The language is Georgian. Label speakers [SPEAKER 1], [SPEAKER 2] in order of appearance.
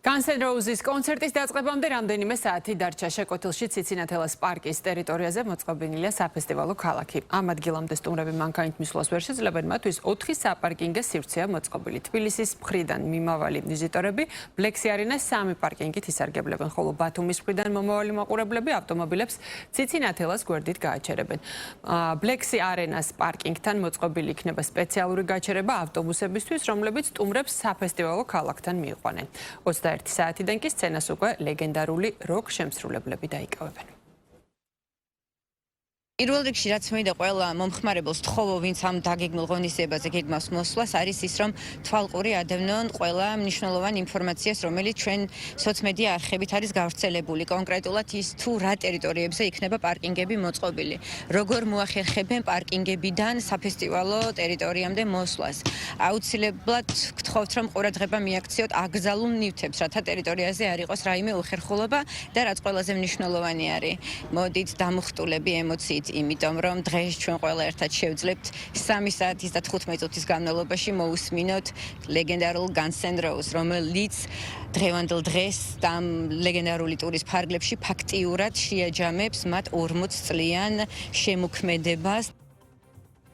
[SPEAKER 1] Guns N' Roses კონცერტის დაწყებამდე რამდენიმე საათი დარჩა შეკვეთილში ციცინათელას პარკის ტერიტორიაზე მოწყობილია საფესტივალო ქალაქი. Ამ ადგილამდე სტუმრები მანქანით მისვლას ვერ შეძლებენ, მათთვის 4 საპარკინგო სივრცეა მოწყობილი. თბილისის მხრიდან მიმავალი ვიზიტორები Black Sea Arena-ს 3 პარკინგით ისარგებლებენ, ხოლო ბათუმის მხრიდან მომავალი მაყურებლები ავტომობილებს ციცინათელას გვერდით გააჩერებენ. Black Sea Arena-ს პარკინგთან მოწყობილი იქნება სპეციალური გაჩერება ავტობუსებისთვის, რომლებიც სტუმრებს საფესტივალო ქალაქთან მიიყვანენ. 21 საათიდან კი სცენას უკვე ლეგენდარული როკ შემსრულებლები დაიკავებენ.
[SPEAKER 2] პირველ რიგში რაც მინდა ყველა მომხმარებელს თხოვო, ვინც ამ დაგეგმილ ღონისძიებაზე გეგმავს მოსვლას, არის ის, რომ თვალყური ადევნონ ყველა მნიშვნელოვან ინფორმაციას, რომელიც ჩვენ სოციმედია არხებით არის გავრცელებული. კონკრეტულად ის თუ რა ტერიტორიებზე იქნება პარკინგები მოწყობილი, როგორ მოახერხებენ პარკინგებიდან საფესტივალო ტერიტორიამდე მოსვლას. აუცილებლად გთხოვთ, რომ ყურადღება მიაქციოთ აკრძალულ ნივთებს, რათა ტერიტორიაზე არ იყოს რაიმე უხერხულობა და რაც ყველაზე მნიშვნელოვანი არის, მოდით დამუხტულები ემოციით. იმიტომ რომ დღეს ჩვენ ყველა ერთად შევძლებთ 3 საათის და 15 წუთის განმავლობაში მოусმინოთ ლეგენდარულ Guns N' Roses, რომელიც დღევანდელ დღეს ამ ლეგენდარული ტურის ფარგლებში ფაქტიურად შეაჯამებს მათ 40 წლიან შემოქმედებას.